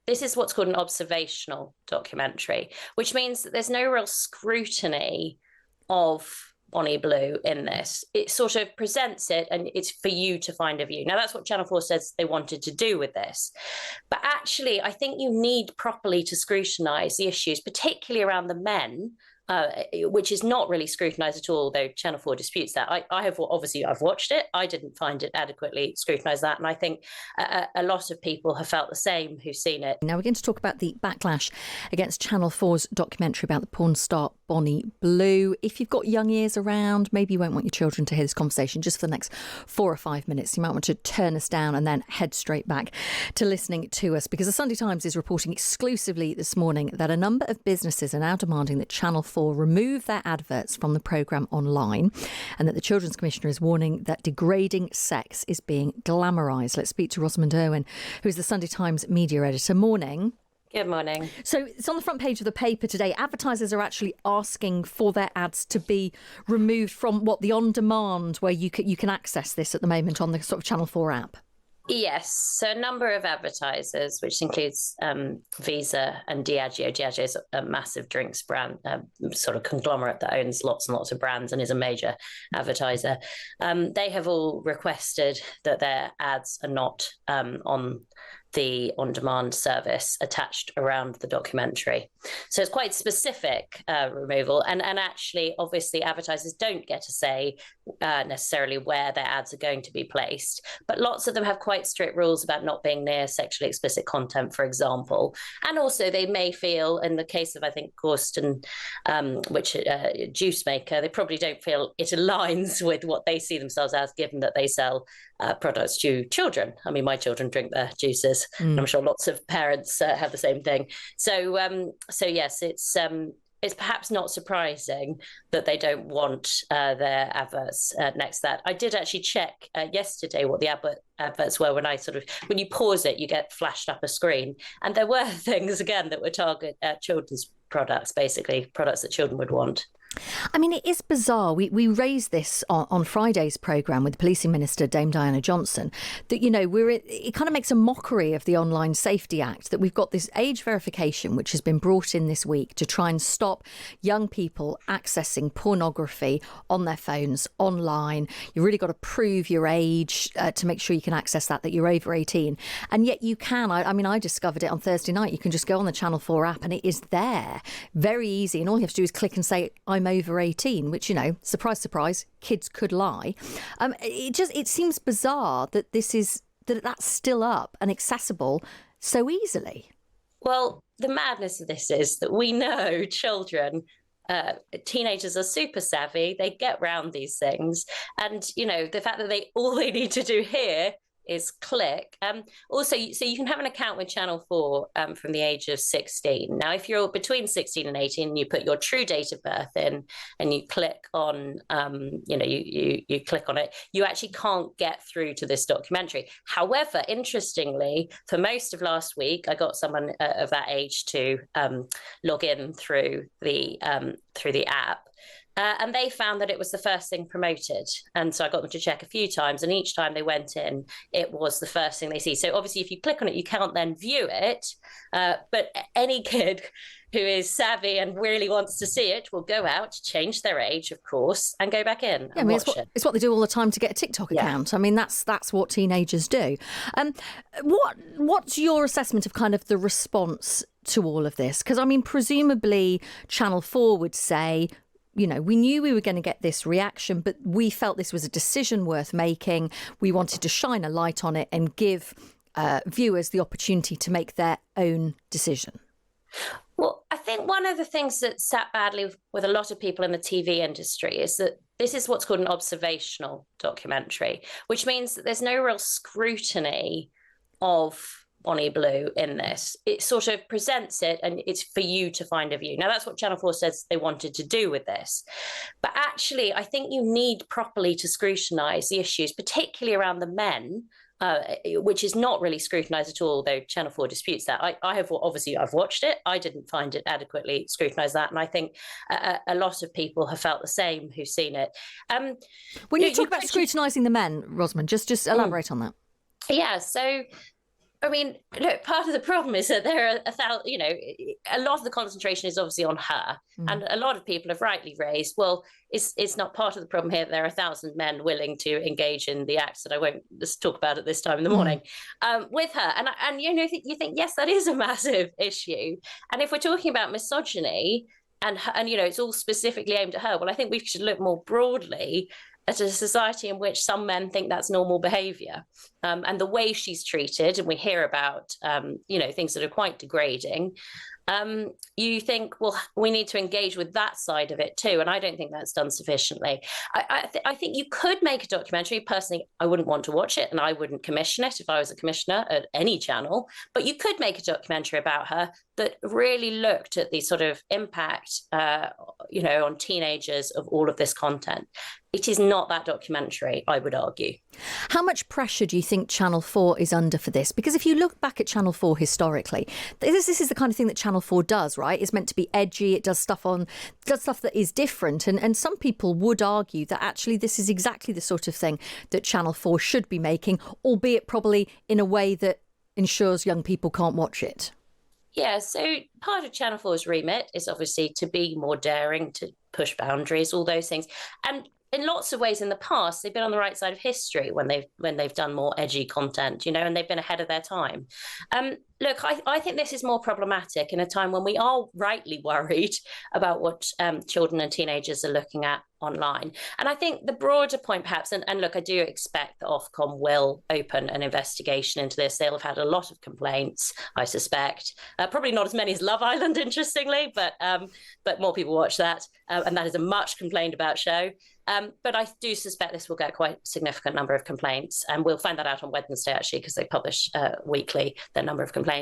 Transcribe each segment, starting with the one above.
this is what's called an observational documentary, which means that there's no real scrutiny of Bonnie Blue in this. It sort of presents it and it's for you to find a view. Now, that's what Channel 4 says they wanted to do with this. But actually, I think you need properly to scrutinise the issues, particularly around the men, which is not really scrutinised at all, though Channel 4 disputes that. I've watched it. I didn't find it adequately scrutinised that. And I think a lot of people have felt the same who've seen it. Now we're going to talk about the backlash against Channel 4's documentary about the porn star Bonnie Blue. If you've got young ears around, maybe you won't want your children to hear this conversation just for the next 4 or 5 minutes. You might want to turn us down and then head straight back to listening to us, because the Sunday Times is reporting exclusively this morning that a number of businesses are now demanding that Channel 4 remove their adverts from the programme online, and that the Children's Commissioner is warning that degrading sex is being glamorised. Let's speak to Rosamund Urwin, who is the Sunday Times media editor. Morning. Good morning. So it's on the front page of the paper today. Advertisers are actually asking for their ads to be removed from the on-demand, where you can access this at the moment on the sort of Channel 4 app. Yes, so a number of advertisers, which includes Visa and Diageo. Diageo is a massive drinks brand, sort of conglomerate that owns lots and lots of brands and is a major advertiser. They have all requested that their ads are not on the on-demand service attached around the documentary. So it's quite specific removal. And actually, obviously, advertisers don't get to say necessarily where their ads are going to be placed. But lots of them have quite strict rules about not being near sexually explicit content, for example. And also they may feel, in the case of, I think, Crawston, which juice maker, they probably don't feel it aligns with what they see themselves as, given that they sell products to children. I mean, my children drink their juices, and I'm sure lots of parents have the same thing. So yes, it's perhaps not surprising that they don't want their adverts next to that. I did actually check yesterday what the adverts were. When you pause it, you get flashed up a screen, and there were things again that were target children's products, basically products that children would want. I mean, it is bizarre. We raised this on Friday's programme with the Policing Minister, Dame Diana Johnson, that, it kind of makes a mockery of the Online Safety Act, that we've got this age verification, which has been brought in this week to try and stop young people accessing pornography on their phones online. You really got to prove your age to make sure you can access that you're over 18. And yet you can. I discovered it on Thursday night. You can just go on the Channel 4 app and it is there. Very easy. And all you have to do is click and say, I'm over 18, which, surprise, surprise, kids could lie. It seems bizarre that that's still up and accessible so easily. Well, the madness of this is that we know children, teenagers are super savvy. They get round these things. And, the fact that all they need to do here is click. Also, so you can have an account with Channel 4 from the age of 16. Now, if you're between 16 and 18, you put your true date of birth in and you click on, you click on it, you actually can't get through to this documentary. However, interestingly, for most of last week, I got someone of that age to log in through the app. And they found that it was the first thing promoted. And so I got them to check a few times. And each time they went in, it was the first thing they see. So obviously, if you click on it, you can't then view it. But any kid who is savvy and really wants to see it will go out, change their age, of course, and go back in and watch it. It's what they do all the time to get a TikTok account. Yeah. I mean, that's what teenagers do. What's your assessment of kind of the response to all of this? Because, presumably Channel 4 would say, we knew we were going to get this reaction, but we felt this was a decision worth making. We wanted to shine a light on it and give viewers the opportunity to make their own decision. Well, I think one of the things that sat badly with a lot of people in the TV industry is that this is what's called an observational documentary, which means that there's no real scrutiny of Bonnie Blue in this. It sort of presents it and it's for you to find a view. Now, that's what Channel 4 says they wanted to do with this. But actually, I think you need properly to scrutinise the issues, particularly around the men, which is not really scrutinised at all, though Channel 4 disputes that. I've watched it. I didn't find it adequately scrutinised that. And I think a lot of people have felt the same who've seen it. When you talk about scrutinising the men, Rosamund, just elaborate on that. Yeah, so I mean, look, part of the problem is that there are a lot of the concentration is obviously on her. And a lot of people have rightly raised, well, it's not part of the problem here. There are 1,000 men willing to engage in the acts that I won't just talk about at this time in the morning with her. And you think, yes, that is a massive issue. And if we're talking about misogyny and it's all specifically aimed at her, well, I think we should look more broadly at a society in which some men think that's normal behaviour. And the way she's treated, and we hear about, things that are quite degrading, you think, well, we need to engage with that side of it too. And I don't think that's done sufficiently. I think you could make a documentary. Personally, I wouldn't want to watch it and I wouldn't commission it if I was a commissioner at any channel. But you could make a documentary about her that really looked at the sort of impact, on teenagers of all of this content. It is not that documentary, I would argue. How much pressure do you think Channel 4 is under for this? Because if you look back at Channel 4 historically, this is the kind of thing that Channel 4 does, right? It's meant to be edgy. It does stuff that is different. And some people would argue that actually this is exactly the sort of thing that Channel 4 should be making, albeit probably in a way that ensures young people can't watch it. Yeah, so part of Channel 4's remit is obviously to be more daring, to push boundaries, all those things. And in lots of ways in the past, they've been on the right side of history when they've done more edgy content, and they've been ahead of their time. Look, I think this is more problematic in a time when we are rightly worried about what children and teenagers are looking at online. And I think the broader point perhaps, and look, I do expect that Ofcom will open an investigation into this. They'll have had a lot of complaints, I suspect. Probably not as many as Love Island, interestingly, but more people watch that. And that is a much complained about show. But I do suspect this will get quite a significant number of complaints. And we'll find that out on Wednesday, actually, because they publish weekly their number of complaints.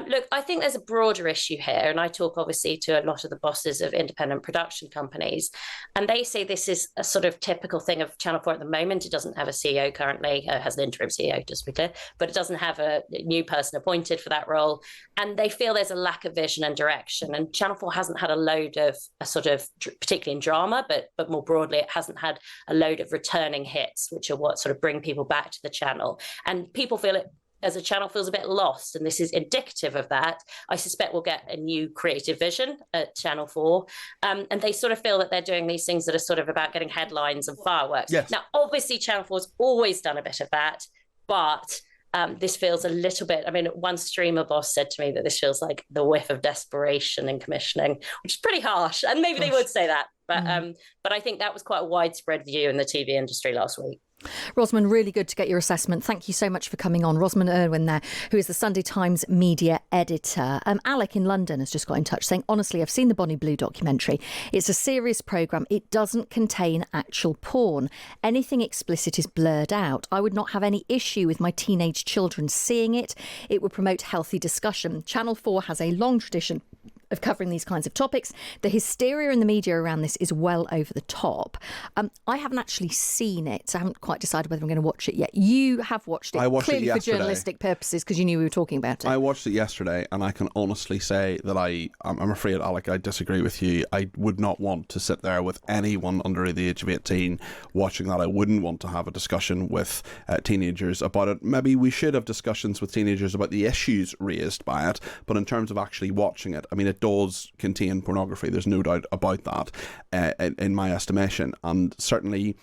Look, I think there's a broader issue here. And I talk, obviously, to a lot of the bosses of independent production companies. And they say this is a sort of typical thing of Channel 4 at the moment. It doesn't have a CEO currently. It has an interim CEO, just to be clear. But it doesn't have a new person appointed for that role. And they feel there's a lack of vision and direction. And Channel 4 hasn't had a load of particularly in drama, but more broadly, it hasn't had a load of returning hits, which are what sort of bring people back to the channel. And people feel it, as a channel, feels a bit lost. And this is indicative of that. I suspect we'll get a new creative vision at Channel 4. And they sort of feel that they're doing these things that are sort of about getting headlines and fireworks. Yes. Now, obviously, Channel 4's always done a bit of that, but this feels a little bit, one streamer boss said to me that this feels like the whiff of desperation in commissioning, which is pretty harsh. And maybe they would say that. But I think that was quite a widespread view in the TV industry last week. Rosamund, really good to get your assessment. Thank you so much for coming on. Rosamund Urwin there, who is the Sunday Times media editor. Alec in London has just got in touch saying, honestly, I've seen the Bonnie Blue documentary. It's a serious programme. It doesn't contain actual porn. Anything explicit is blurred out. I would not have any issue with my teenage children seeing it. It would promote healthy discussion. Channel 4 has a long tradition of covering these kinds of topics. The hysteria in the media around this is well over the top. I haven't actually seen it, so I haven't quite decided whether I'm going to watch it yet. You have watched it. I watched clearly it yesterday. For journalistic purposes, because you knew we were talking about it. I watched it yesterday, and I can honestly say that I'm afraid, Alec, I disagree with you. I would not want to sit there with anyone under the age of 18 watching that. I wouldn't want to have a discussion with teenagers about it. Maybe we should have discussions with teenagers about the issues raised by it, but in terms of actually watching it, it does contain pornography. There's no doubt about that, in my estimation. And certainly,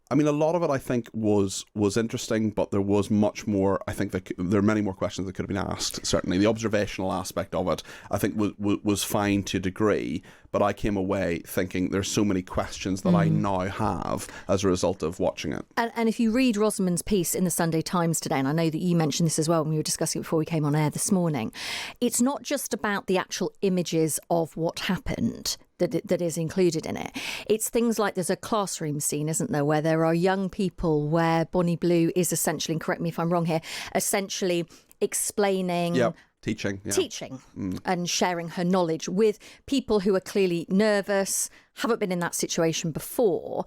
a lot of it I think was interesting, but there was much more. I think that there are many more questions that could have been asked. Certainly, the observational aspect of it, I think, was fine to a degree. But I came away thinking there's so many questions that I now have as a result of watching it. And if you read Rosamund's piece in the Sunday Times today, and I know that you mentioned this as well when we were discussing it before we came on air this morning, it's not just about the actual images of what happened that is included in it. It's things like there's a classroom scene, isn't there, where there are young people where Bonnie Blue is essentially, and correct me if I'm wrong here, essentially explaining... Yep. Teaching and sharing her knowledge with people who are clearly nervous, haven't been in that situation before.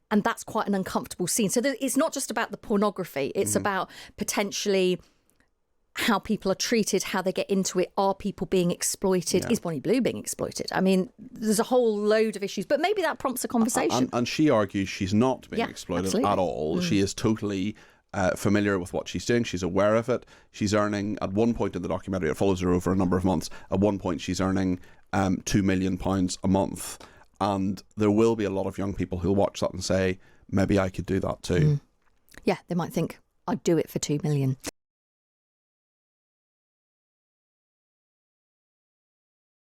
And that's quite an uncomfortable scene. So it's not just about the pornography. It's about potentially how people are treated, how they get into it. Are people being exploited? Yeah. Is Bonnie Blue being exploited? There's a whole load of issues, but maybe that prompts a conversation. And she argues she's not being exploited at all. She is totally familiar with what she's doing. She's aware of it. She's earning, at one point in the documentary, it follows her over a number of months. At one point, she's earning £2 million a month. And there will be a lot of young people who'll watch that and say, maybe I could do that too. Yeah, they might think, I'd do it for 2 million.